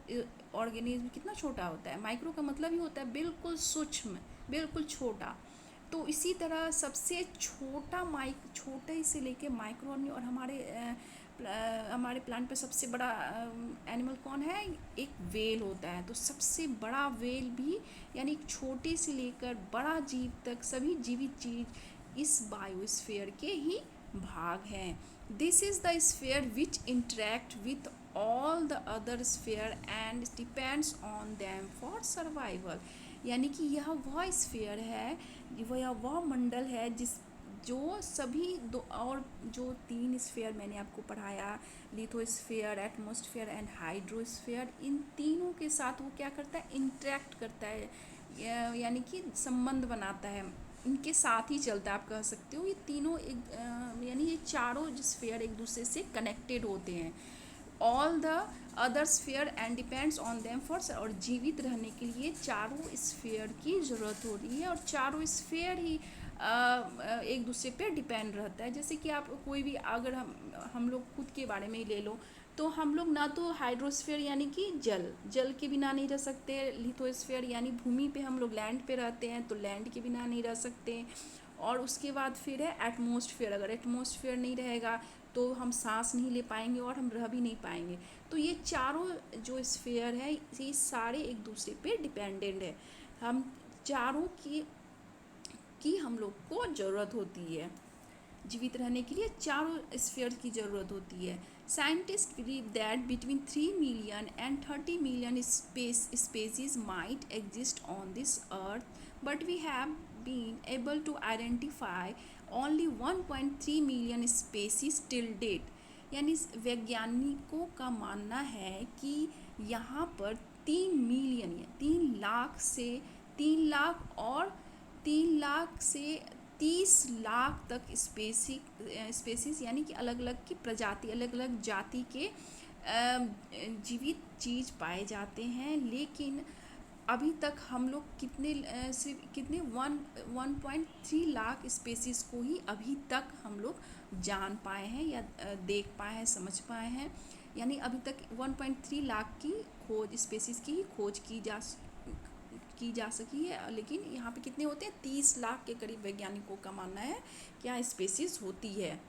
ऑर्गेनिज्म, कितना छोटा होता है, माइक्रो का मतलब ही होता है बिल्कुल सूक्ष्म, बिल्कुल छोटा। तो इसी तरह सबसे छोटा छोटे से लेके माइक्रो और हमारे प्लांट पे सबसे बड़ा एनिमल कौन है, एक वेल होता है। तो सबसे बड़ा वेल भी यानी एक छोटे से लेकर बड़ा जीव तक सभी जीवित चीज इस बायोस्फीयर के ही भाग हैं। This is the sphere which interact with all the other sphere and depends on them for survival, यानी कि यह वह स्फीयर है, वह मंडल है जो सभी दो और जो 3 स्फीयर मैंने आपको पढ़ाया, लिथोस्फीयर, एटमॉस्फेयर एंड हाइड्रोस्फीयर, इन तीनों के साथ वो क्या करता है, इंटरेक्ट करता है, यानी कि संबंध बनाता है, इनके साथ ही चलता है आप कह सकते हो। ये तीनों एक यानी ये चारों स्फीयर एक दूसरे से कनेक्टेड होते हैं। All the other sphere and depends on them for, और जीवित रहने के लिए चारों स्फीयर की ज़रूरत होती है और चारों स्फीयर ही एक दूसरे पे डिपेंड रहता है। जैसे कि आप कोई भी, अगर हम लोग खुद के बारे में ही ले लो, तो हम लोग ना तो हाइड्रोस्फीयर यानी कि जल के बिना नहीं रह सकते, लिथोस्फीयर यानी भूमि पे हम लोग लैंड पे रहते हैं तो लैंड के बिना नहीं रह सकते, और उसके बाद फिर है एटमॉस्फेयर। अगर एटमॉस्फेयर नहीं रहेगा तो हम सांस नहीं ले पाएंगे और हम रह भी नहीं पाएंगे। तो ये चारों जो स्फीयर है ये सारे एक दूसरे पे डिपेंडेंट है। हम चारों की हम लोग को ज़रूरत होती है, जीवित रहने के लिए चारों स्फीयर की ज़रूरत होती है। Scientist believe that between 3 million and 30 million species might exist on this earth, but we have been able to identify only 1.3 million species till date। यानी वैज्ञानिकों का मानना है कि यहाँ पर 3 मिलियन या 3 लाख से 3 लाख और 3 लाख से 30 लाख तक स्पेसीज यानी कि अलग अलग की प्रजाति, अलग अलग जाति के जीवित चीज़ पाए जाते हैं। लेकिन अभी तक हम लोग कितने 1.3 लाख स्पेसीज को ही अभी तक हम लोग जान पाए हैं या देख पाए हैं, समझ पाए हैं। यानी अभी तक 1.3 लाख की खोज, स्पेसीज की ही खोज की जा सकी है। लेकिन यहाँ पे कितने होते हैं, 30 लाख के करीब वैज्ञानिकों का मानना है क्या स्पेसीज होती है।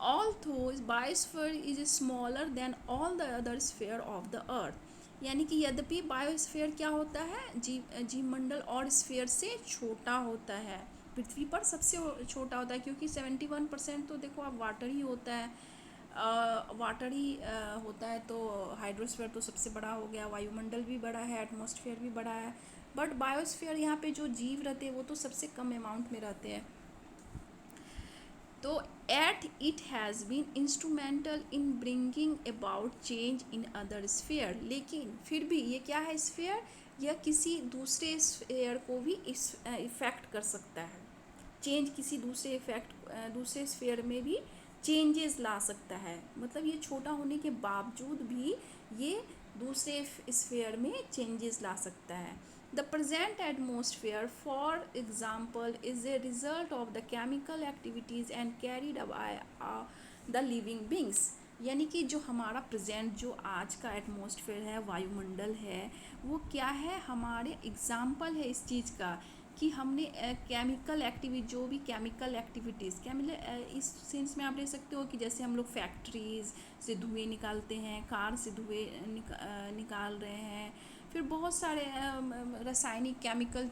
Although biosphere is smaller than all the other sphere of the earth, यानी कि यद्यपि बायोस्फीयर क्या होता है, जीवमंडल और स्फीयर से छोटा होता है, पृथ्वी पर सबसे छोटा होता है, क्योंकि 71% तो देखो अब वाटर ही होता है, वाटर ही होता है। तो हाइड्रोस्फीयर तो सबसे बड़ा हो गया, वायुमंडल भी बड़ा है, एटमॉस्फेयर भी बड़ा है, बट बायोस्फीयर यहाँ पे जो जीव रहते हैं वो तो सबसे कम अमाउंट में रहते हैं। तो at it has been instrumental in bringing about change in other sphere. लेकिन फिर भी ये क्या है, स्फीयर या किसी दूसरे स्फीयर को भी इफ़ेक्ट कर सकता है, चेंज किसी दूसरे स्फीयर में भी चेंजेस ला सकता है। मतलब ये छोटा होने के बावजूद भी ये दूसरे स्फीयर में चेंजेस ला सकता है। The present atmosphere, for example, is a result of the chemical activities and carried by the living beings। यानी कि जो हमारा प्रेजेंट, जो आज का एटमॉस्फेयर है, वायुमंडल है, वो क्या है, हमारे एग्जाम्पल है इस चीज़ का कि हमने केमिकल एक्टिविटी, जो भी केमिकल एक्टिविटीज़, इस सेंस में आप ले सकते हो कि जैसे हम लोग फैक्ट्रीज़ से धुएँ निकालते हैं, कार से धुएँ निकाल रहे हैं, फिर बहुत सारे रासायनिक केमिकल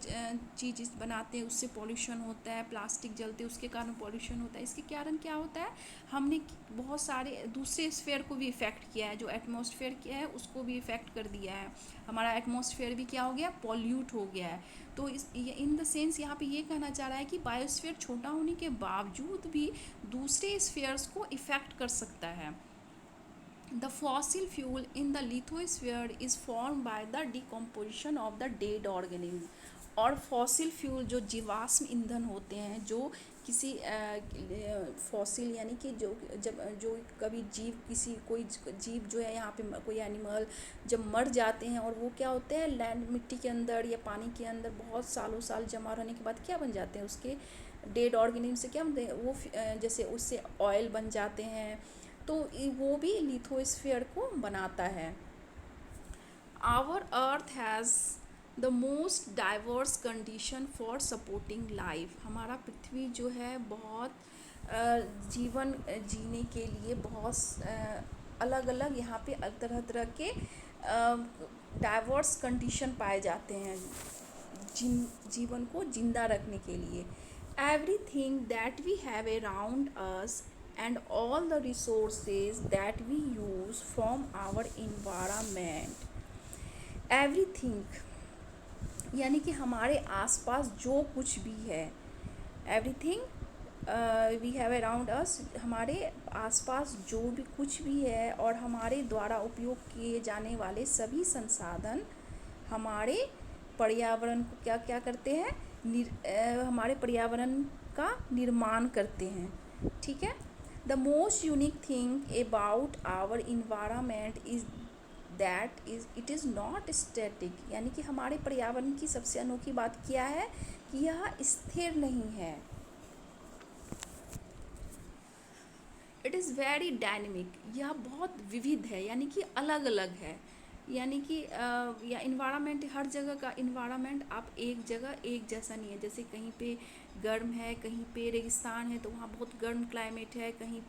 चीज़ बनाते हैं, उससे पॉल्यूशन होता है, प्लास्टिक जलते हैं उसके कारण पॉल्यूशन होता है। इसके कारण क्या होता है, हमने बहुत सारे दूसरे स्फीयर को भी इफ़ेक्ट किया है, जो एटमॉस्फेयर किया है उसको भी इफ़ेक्ट कर दिया है, हमारा एटमॉस्फेयर भी क्या हो गया, पॉल्यूट हो गया है। तो इन द सेंस यहाँ पे ये कहना चाह रहा है कि बायोस्फीयर छोटा होने के बावजूद भी दूसरे स्फीयर्स को इफ़ेक्ट कर सकता है। The fossil fuel in the lithosphere is formed by the decomposition of the dead organism। और फॉसिल फ्यूल जो जीवाश्म ईंधन होते हैं, जो किसी फॉसिल यानी कि जो कभी कोई जीव जो है, यहाँ पे कोई एनिमल जब मर जाते हैं और वो क्या होते हैं, लैंड, मिट्टी के अंदर या पानी के अंदर बहुत साल जमा रहने के बाद क्या बन जाते हैं, उसके डेड ऑर्गेनिज्म से क्या बनते हैं, वो जैसे उससे ऑयल बन जाते हैं, तो वो भी लिथोस्फीयर को बनाता है। Our earth has the most diverse condition for supporting life. हमारा पृथ्वी जो है बहुत जीवन जीने के लिए बहुत अलग अलग यहाँ पे तरह तरह के डाइवर्स कंडीशन पाए जाते हैं जीवन को जिंदा रखने के लिए। Everything that we have around us and all the resources that we use from our environment, everything यानी कि हमारे आसपास जो कुछ भी है, everything we have around us, हमारे आसपास जो भी कुछ भी है और हमारे द्वारा उपयोग किए जाने वाले सभी संसाधन हमारे पर्यावरण को क्या करते हैं, हमारे पर्यावरण का निर्माण करते हैं। ठीक है। The most unique thing about our environment is that is it is not static, यानी कि हमारे पर्यावरण की सबसे अनोखी बात क्या है कि यह स्थिर नहीं है। इट इज़ वेरी डायनेमिक, यह बहुत विविध है, यानी कि अलग अलग है, यानी कि या इन्वायरमेंट, हर जगह का इन्वायरमेंट आप एक जगह एक जैसा नहीं है। जैसे कहीं पे गर्म है, कहीं पे रेगिस्तान है तो वहाँ बहुत गर्म क्लाइमेट है, कहीं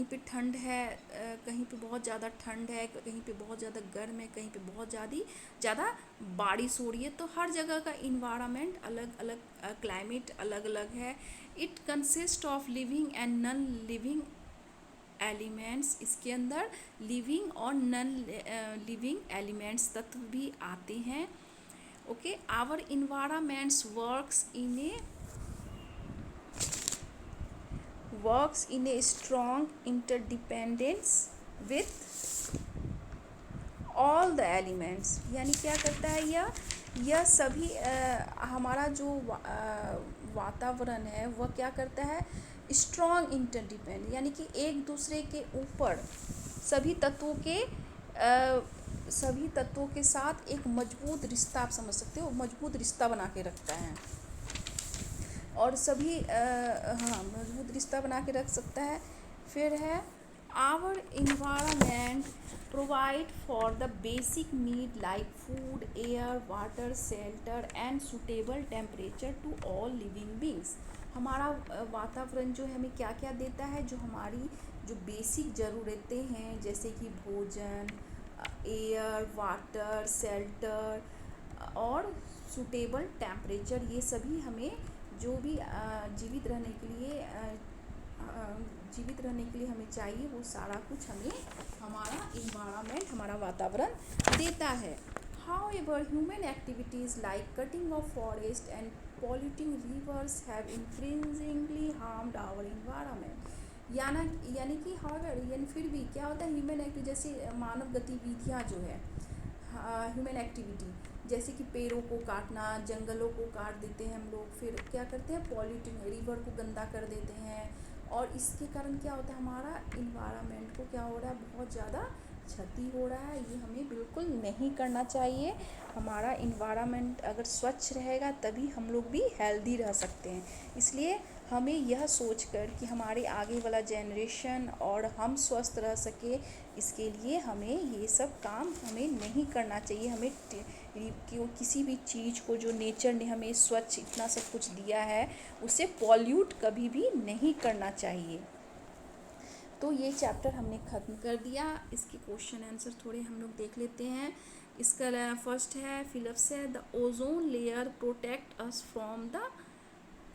पे ठंड है, कहीं पे बहुत ज़्यादा ठंड है, कहीं पे बहुत ज़्यादा गर्म है, कहीं पे बहुत ज़्यादा बारिश हो रही है। तो हर जगह का इन्वायरमेंट अलग अलग, क्लाइमेट अलग अलग है। It consist of living and non living elements, इसके अंदर लिविंग और नॉन लिविंग एलिमेंट्स तत्व भी आते हैं। Okay, our environments works in a strong interdependence with all the elements, यानी क्या करता है यह सभी हमारा जो वातावरण है वह क्या करता है, स्ट्रॉन्ग इंटरडिपेंड, यानी कि एक दूसरे के ऊपर सभी तत्वों के साथ एक मजबूत रिश्ता, आप समझ सकते हो, मजबूत रिश्ता बना के रखता है। और सभी हाँ, मजबूत रिश्ता बना के रख सकता है। फिर है our environment provide for the basic need like food, air, water, shelter and suitable temperature to all living beings. हमारा वातावरण जो है हमें क्या क्या देता है, जो हमारी जो बेसिक ज़रूरतें हैं, जैसे कि भोजन, एयर, वाटर, शेल्टर और सुटेबल टेम्परेचर, ये सभी हमें जो भी जीवित रहने के लिए हमें चाहिए, वो सारा कुछ हमें हमारा इन्वायरमेंट, हमारा वातावरण देता है। However, human activities like cutting of forest and polluting rivers have increasingly harmed our environment. यानी कि however, यानी फिर भी क्या होता है, ह्यूमन एक्टिविटी, जैसे मानव गतिविधियाँ जो है, ह्यूमन एक्टिविटी, जैसे कि पेड़ों को काटना, जंगलों को काट देते हैं हम लोग, फिर क्या करते हैं, पॉल्यूटिंग, रिवर को गंदा कर देते हैं, और इसके कारण क्या होता है, हमारा इन्वायरमेंट को क्या हो रहा है, बहुत ज़्यादा क्षति हो रहा है। ये हमें बिल्कुल नहीं करना चाहिए। हमारा इन्वायरमेंट अगर स्वच्छ रहेगा तभी हम लोग भी हेल्दी रह सकते हैं। इसलिए हमें यह सोचकर कि हमारे आगे वाला जनरेशन और हम स्वस्थ रह सके, इसके लिए हमें ये सब काम हमें नहीं करना चाहिए। हमें किसी भी चीज़ को जो नेचर ने हमें स्वच्छ इतना सब कुछ दिया है, उसे पॉल्यूट कभी भी नहीं करना चाहिए। तो ये चैप्टर हमने ख़त्म कर दिया। इसके क्वेश्चन आंसर थोड़े हम लोग देख लेते हैं। इसका फर्स्ट है, फिलिप्स है, the ozone layer protect us from the,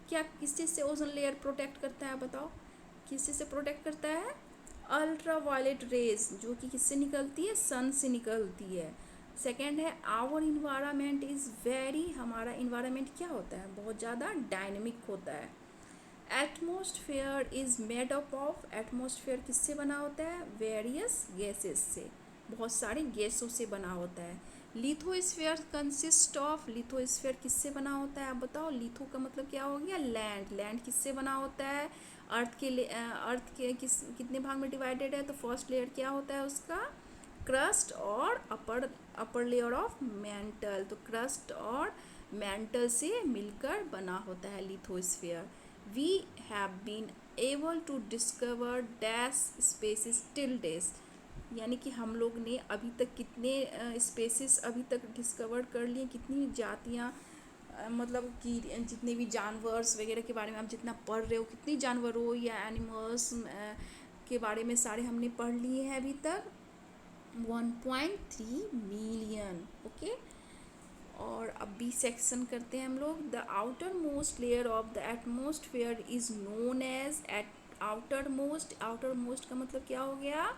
क्या किस चीज़ से ओजोन लेयर प्रोटेक्ट करता है, बताओ किस चीज़ से प्रोटेक्ट करता है, अल्ट्रा वायलेट रेज, जो कि किससे निकलती है, सन से निकलती है। सेकेंड है, आवर इन्वायरमेंट इज़ वेरी, हमारा इन्वायरमेंट क्या होता है, बहुत ज़्यादा डायनेमिक होता है। Atmosphere is made up of, atmosphere किससे बना होता है, वेरियस गैसेस से, बहुत सारे गैसों से बना होता है। लिथोस्फेयर कंसिस्ट ऑफ, लिथोस्फेयर किससे बना होता है, आप बताओ। लिथो का मतलब क्या हो गया, लैंड, लैंड किससे बना होता है, अर्थ के कितने भाग में डिवाइडेड है, तो फर्स्ट लेयर क्या होता है उसका, क्रस्ट और अपर लेयर ऑफ मेंटल, तो क्रस्ट और मेंटल से मिलकर बना होता है lithosphere. We have been able to discover dash species till days, यानी कि हम लोग ने अभी तक कितने स्पेसिस अभी तक डिस्कवर कर लिए, कितनी जातियाँ, मतलब कि जितने भी जानवर्स वगैरह के बारे में आप जितना पढ़ रहे हो, कितनी जानवरों या एनिमल्स के बारे में सारे हमने पढ़ लिए हैं अभी तक, 1.3 मिलियन। ओके, और अब बी सेक्शन करते हैं हम लोग। The outer most layer of the atmosphere is known as outer most का मतलब क्या हो गया,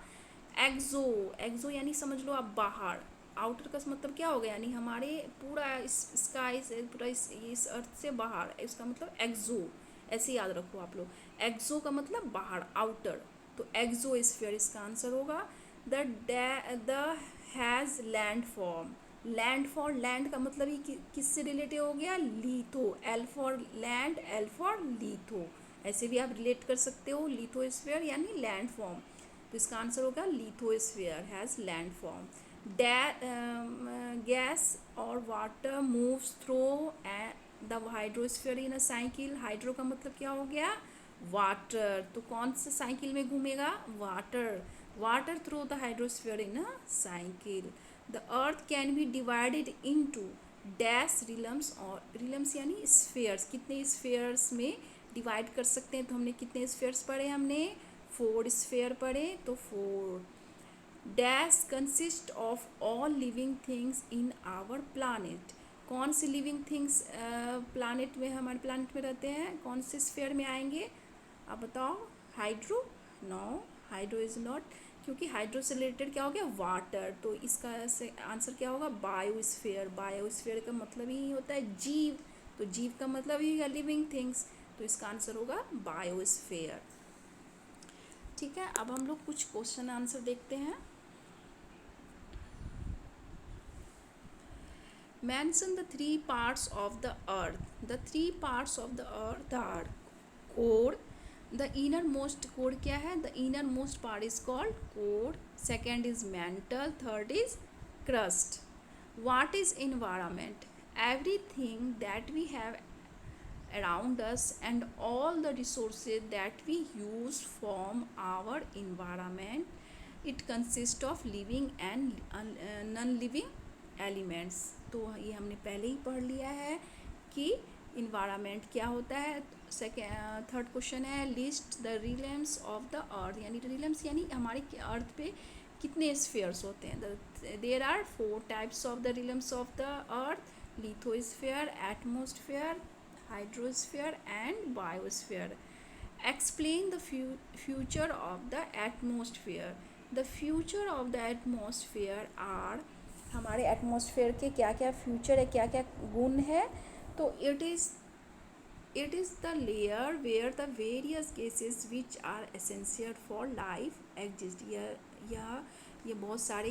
एक्सो, एक्सो यानी समझ लो आप बाहर, आउटर का मतलब क्या हो गया, यानी हमारे पूरा इस स्काई से, पूरा इस अर्थ से बाहर, इसका मतलब एक्सो, ऐसे याद रखो आप लोग। एक्सो का मतलब बाहर, आउटर, तो एक्सो स्फीयर इसका आंसर होगा। The has land form, land for, land का मतलब ही किससे रिलेटेड हो गया, litho, L for land, L for litho, ऐसे भी आप रिलेट कर सकते हो, लिथोस्फीयर यानी लैंड फॉर्म। तो इसका आंसर होगा lithosphere has land form. Gas और water moves through the hydrosphere in a cycle. Hydro का मतलब क्या हो गया, वाटर, तो कौन सा साइकिल में घूमेगा, water, water through the hydrosphere in a cycle. The earth can be divided into dash realms, और रिलम्स यानी स्फीयर्स, कितने स्फीयर्स में डिवाइड कर सकते हैं, तो हमने कितने स्फीयर्स पढ़े, हमने 4 स्फीयर पढ़े, तो 4। Dash consist of all living things in our planet. कौन से लिविंग थिंग्स प्लानिट में, हमारे प्लानिट में रहते हैं, कौन से स्फीयर में आएंगे, आप बताओ। Hydro, no, hydro is not, क्योंकि हाइड्रो से रिलेटेड क्या हो गया, वाटर, तो इसका आंसर क्या होगा, बायोस्फीयर। बायोस्फीयर का मतलब ही होता है जीव, तो जीव का मतलब ही है लिविंग थिंग्स, तो इसका आंसर होगा बायोस्फीयर। ठीक है, अब हम लोग कुछ क्वेश्चन आंसर देखते हैं। Mention the 3 parts of the earth. The 3 parts of the earth are core. The innermost core क्या है, the innermost part is called core. Second is mantle. Third is crust. What is environment? Everything that we have around us and all the resources that we use from our environment. It consists of living and non-living elements. तो ये हमने पहले ही पढ़ लिया है कि environment क्या होता है। थर्ड क्वेश्चन है list the realms of the earth, यानी रिलम्स यानी हमारे अर्थ पे कितने स्फीयर्स होते हैं। There are 4 types of the realms of the earth, lithosphere, atmosphere, hydrosphere and biosphere. Explain the future of the atmosphere. The future of the atmosphere are, हमारे atmosphere के क्या क्या फ्यूचर है, क्या क्या गुण है, तो it is the layer where the various gases which are essential for life exist. ये बहुत सारे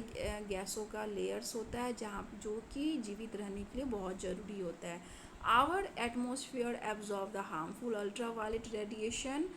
गैसों का लेयर्स होता है जहाँ जो कि जीवित रहने के लिए बहुत ज़रूरी होता है। Our atmosphere absorb the harmful ultraviolet radiation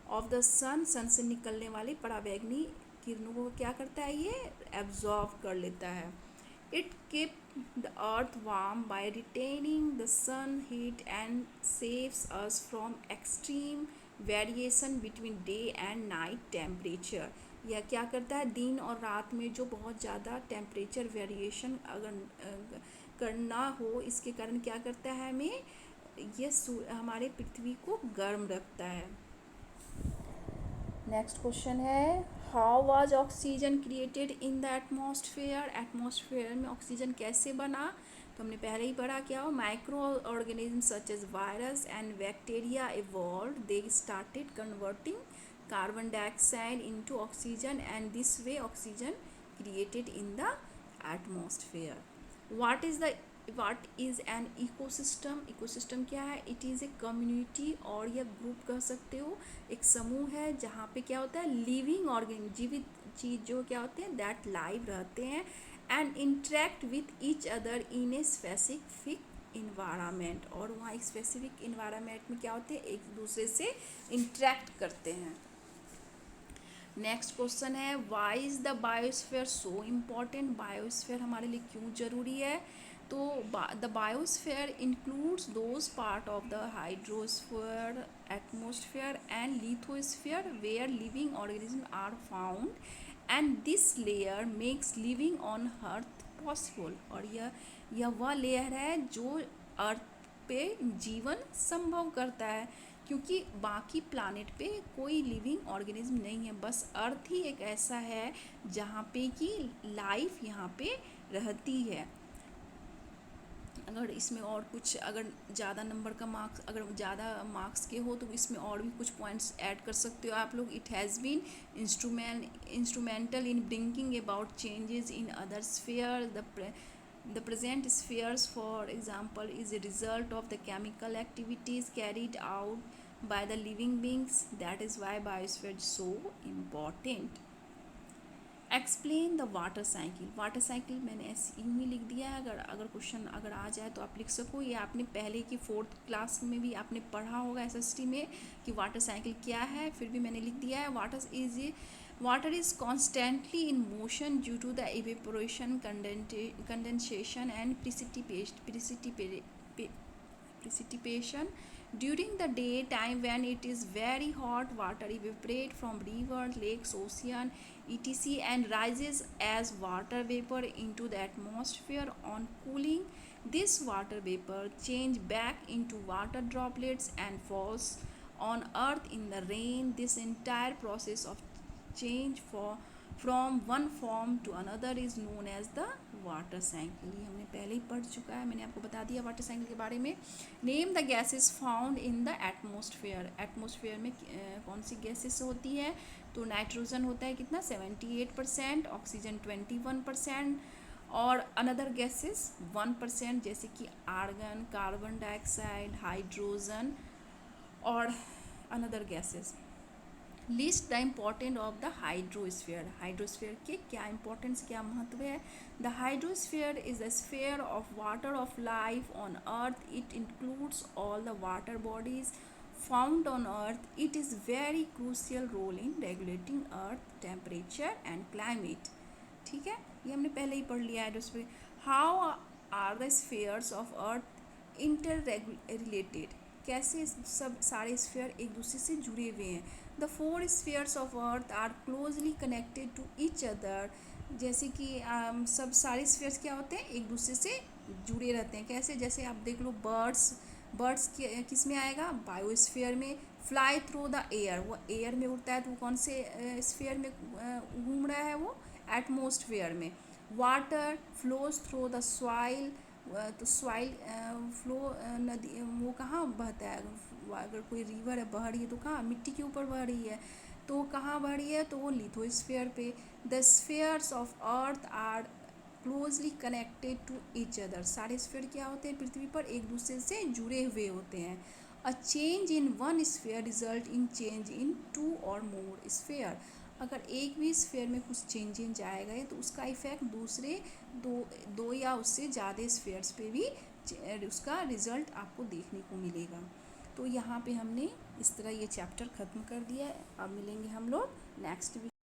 of the sun. Sun से निकलने वाली पराबैंगनी किरणों को क्या करता है, ये एब्जॉर्ब कर लेता है। It keeps the earth warm by retaining the sun heat and saves us from extreme variation between day and night temperature। यह क्या करता है, दिन और रात में जो बहुत ज़्यादा टेम्परेचर वेरिएशन अगर करना हो, इसके कारण क्या करता है, हमें ये हमारे पृथ्वी को गर्म रखता है। नेक्स्ट क्वेश्चन है how was oxygen created in the atmosphere. Atmosphere में ऑक्सीजन कैसे बना, तो हमने पहले ही पढ़ा क्या हो, microorganism such as virus and bacteria evolve, they started converting carbon dioxide into oxygen and this way oxygen created in the atmosphere. What is an ecosystem. Ecosystem क्या है, इट इज़ ए कम्युनिटी और या group कह सकते हो, एक समूह है जहाँ पे क्या होता है, लिविंग ऑर्गेनिज्म, जीवित चीज़ जो क्या होते हैं, दैट लाइव रहते हैं and interact with each other in a specific environment. और वहाँ एक स्पेसिफिक इन्वायरमेंट में क्या होते हैं, एक दूसरे से इंटरेक्ट करते हैं। नेक्स्ट क्वेश्चन है why is the biosphere so important. Biosphere हमारे लिए क्यों ज़रूरी है, तो the biosphere includes those part of the hydrosphere, atmosphere and lithosphere where living organism are found and this layer makes living on earth possible. और यह वह layer है जो अर्थ पे जीवन संभव करता है, क्योंकि बाकी प्लानेट पे कोई लिविंग ऑर्गेनिज्म नहीं है, बस अर्थ ही एक ऐसा है जहाँ पे कि लाइफ यहाँ पे रहती है। अगर इसमें और कुछ अगर ज़्यादा नंबर का मार्क्स, अगर ज़्यादा मार्क्स के हो तो इसमें और भी कुछ पॉइंट्स ऐड कर सकते हो आप लोग। It has been instrumental in bringing about changes in other sphere. The present spheres, for example, is a result of the chemical activities carried out by the living beings. That is why biosphere is so important. Explain the water cycle. Water cycle मैंने ऐसे यूँ ही लिख दिया है, अगर question अगर आ जाए तो आप लिख सको। ये आपने पहले की 4th क्लास में भी आपने पढ़ा होगा SST में कि वाटर साइकिल क्या है, फिर भी मैंने लिख दिया है। Water is Water is constantly in motion due to the evaporation, condensation and precipitation. During the daytime, when it is very hot, water evaporates from rivers, lakes, ocean, etc. and rises as water vapor into the atmosphere. On cooling, this water vapor change back into water droplets and falls on earth in the rain. This entire process of change from one form to another is known as the water cycle. ये हमने पहले ही पढ़ चुका है, मैंने आपको बता दिया वाटर साइकिल के बारे में. Name the gases found in the atmosphere. Atmosphere में कौन सी गैसेस होती है? तो नाइट्रोजन होता है कितना 78%, ऑक्सीजन 21% और अनदर गैसेस 1%, जैसे कि आर्गन, कार्बन डाइऑक्साइड, हाइड्रोजन और another gases. List the important of the hydrosphere. Hydrosphere के क्या इंपॉर्टेंस, क्या महत्व है? The hydrosphere is the sphere of water of life on earth. It includes all the water bodies found on earth. It is very crucial role in regulating earth temperature and climate. ठीक है, ये हमने पहले ही पढ़ लिया hydrosphere. How are the spheres of earth inter related. कैसे सब सारे स्फीयर एक दूसरे से जुड़े हुए हैं? The 4 spheres of earth are closely connected to each other. जैसे कि सब सारे स्फीयर्स क्या होते हैं, एक दूसरे से जुड़े रहते हैं. कैसे? जैसे आप देख लो बर्ड्स किस में आएगा? बायोस्फीयर में. फ्लाई थ्रू द एयर, वो एयर में उड़ता है, तो वो कौन से स्फीयर में घूम रहा है? वो एटमोस्फेयर में. Water flows through the soil. तो सॉइल फ्लो नदी वो कहाँ बहता है? अगर कोई रिवर है बह रही है तो कहाँ? मिट्टी के ऊपर बह रही है, तो कहाँ बह रही है? तो वो लिथोस्फीयर पे. The spheres of earth are closely connected to each other. सारे स्फीयर क्या होते हैं पृथ्वी पर? एक दूसरे से जुड़े हुए होते हैं. A change in one sphere result in change in 2 और मोर स्फीयर. अगर एक भी स्फीयर में कुछ चेंजेस आएगा तो उसका इफेक्ट दूसरे दो या उससे ज़्यादा स्फीयर्स पे भी उसका रिजल्ट आपको देखने को मिलेगा. तो यहाँ पे हमने इस तरह ये चैप्टर ख़त्म कर दिया है. अब मिलेंगे हम लोग नेक्स्ट